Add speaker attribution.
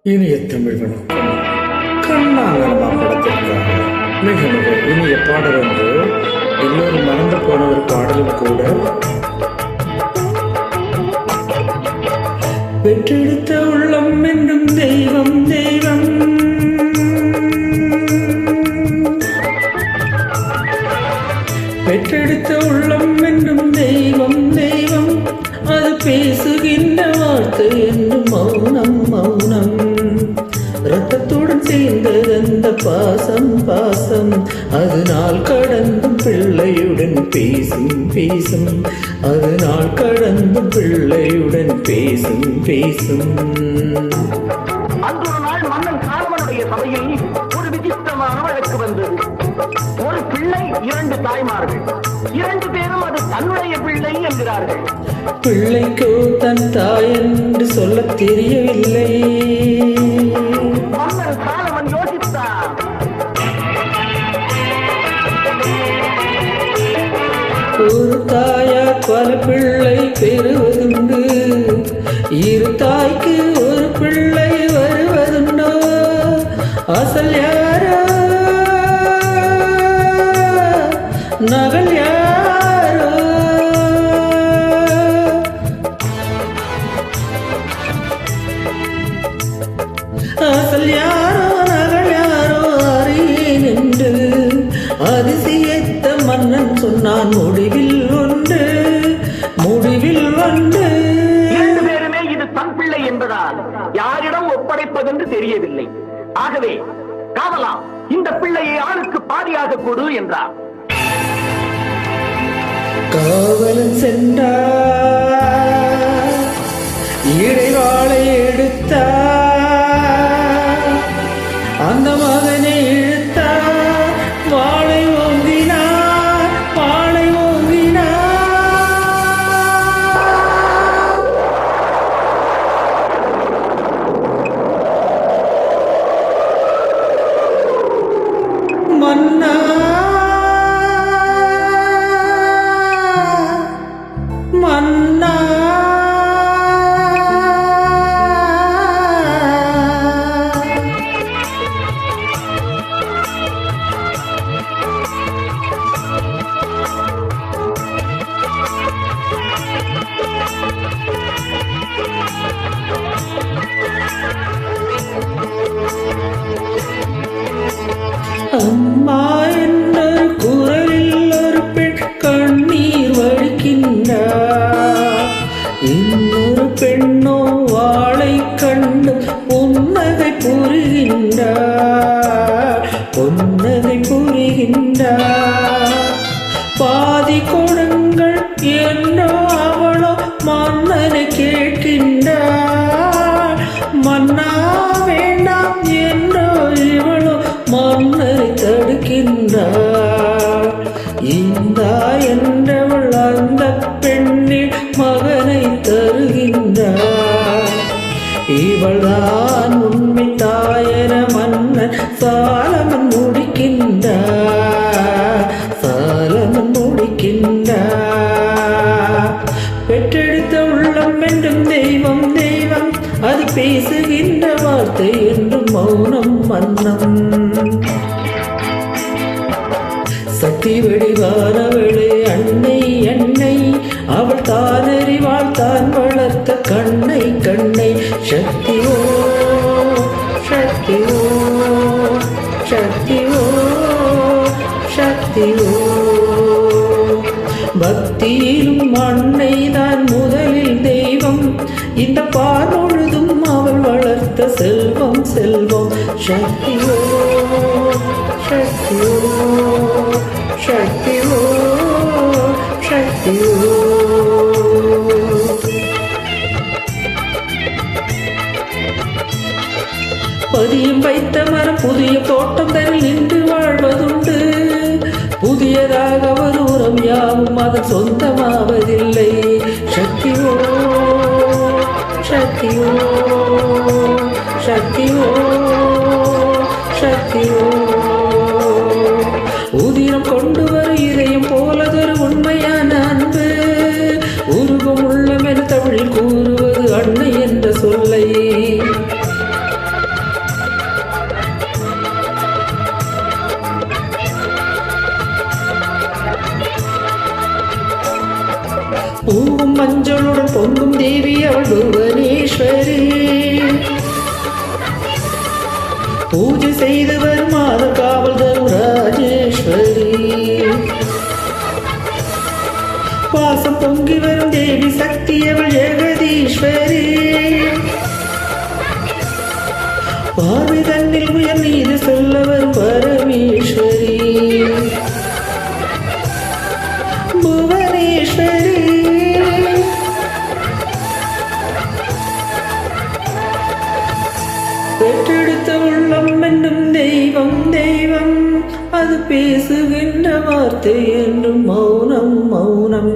Speaker 1: இனிய தமிழ் வணக்கம். கண்ணா நலமா படத்திற்காக மிக மிக இனிய பாடல் என்று எல்லோரும் மறந்து போன ஒரு பாடலும் கூட. பெற்றெடுத்த உள்ளம் என்றும் தெய்வம் தெய்வம், பெற்றெடுத்த உள்ளம் என்றும் தெய்வம் தெய்வம், அது பேசுகின்ற வார்த்தை என்றும் மௌனம் மௌனம். ரத்தத்துடன் சேர்ந்தது அந்த பாசம் பாசம், அது நாள் கடந்தும் பிள்ளையுடன் பேசும் பேசும், அது நாள் கடந்தும் பிள்ளையுடன் பேசும் பேசும்.
Speaker 2: அன்று ஒரு நாள் மன்னன் காலவனுடைய சபையில் ஒரு விசித்திரமான வழக்கு வந்தது. ஒரு பிள்ளை, இரண்டு தாய்மார்கள், இரண்டு பேரும் அது தன்னுடைய பிள்ளை என்கிறார்கள்.
Speaker 1: பிள்ளைக்கோ தன் தாய் என்று சொல்ல தெரியவில்லை.
Speaker 2: மன்னன் காலவன் யோசித்தான்.
Speaker 1: ஒரு தாயார் பல பிள்ளை பெறுவதுண்டு, இரு தாய்க்கு ஒரு பிள்ளை வருவதுண்டோ? அசல் யாரோ நகல் யாரோ? அசல் யாரோ நகல் யாரோ அறியேன் என்று அதிசயத்த மன்னன் சொன்னான். முடிவில் ஒன்று, முடிவில் ஒன்று.
Speaker 2: இரண்டு பேருமே இது தன் பிள்ளை என்பதால் யாரிடம் ஒப்படைப்பதென்று தெரியவில்லை. ஆகவே காவலா, இந்த பிள்ளையை ஆளுக்கு பாதியாக கொடு என்றார்.
Speaker 1: காவலன் சென்றார், இடைவாளை எடுத்தார், அந்த மகனை இழுத்தார், வாளை ஓங்கினார், வாளை ஓங்கினார். மன்னா மன்னா, அம்மா என்ற குரலில் ஒரு பெண் கண்ணீர் வடிக்கின்றார். இன்னொரு பெண்ணோ வாளை கண்டு புன்னகை புரிகின்றார், புன்னகை புரிகின்றார். பாதி கொடுங்கள் என்றோ அவளோ மன்னனை கேட்கின்றார். மன்னா வேண்டாம் என்றோ இவளோ மன்னரை தடுக்கின்றார். இந்தா என்றவள் அந்த பெண்ணில் மகனை தருகின்றார். இவள்தான் உண்மை தாயன மன்னன் சாலமன் முடிக்கின்றார், சாலமன் முடிக்கின்றார். பெற்றெடுத்த உள்ளம் என்றும் தெய்வம் தெய்வம், அது பேசுகின்ற வார்த்தை என்றும் மௌனம் மன்னம். சக்தி வடிவானவளே அன்னை அன்னை, அவள் தான் அறிவாள் தான் வளர்த்த கண்ணை கண்ணை. சக்தியோ சக்தியோ சக்தியோ சக்தியோ, பக்தியிலும் அன்னை தான் முதலில் தெய்வம். இந்த பார் முழுதும் அவள் வளர்த்த செல்வம் செல்வம். சக்தியோ சக்தியோ சக்தியோ சக்தியோ. பதியம் வைத்த மரம் புதிய தோட்டம் தனில் நின்று வாழ்வதுண்டு. புதியதாக ஒரு உரம் யாவும் அதன் சொந்தமாவதில்லை. சக்தியோ சக்தியோ சக்தியோ சக்தியோ. உதிரம் கொண்டு வரும் இதயம் போலதொரு உண்மையான அன்பு, உருவம் உள்ளமென தமிழில் கூறுவது அன்னை என்ற சொல்லை. பூவும் மஞ்சளுடன் பொங்கும் தேவி அவள் புவனேஸ்வரி. பூஜை செய்து வரும் மாத காவல் தரும் ராஜேஸ்வரி. வாசம் பொங்கி வரும் தேவி சக்தி அவள் ஜெகதீஸ்வரி. பார்வை தன்னில் உயர் மீது சொல்ல வரும் பரமேஸ்வரி புவனேஸ்வரி. பெற்றெடுத்த உள்ளம் என்னும் தெய்வம் தெய்வம், அது பேசுகின்ற வார்த்தை என்றும் மௌனம் மௌனம்.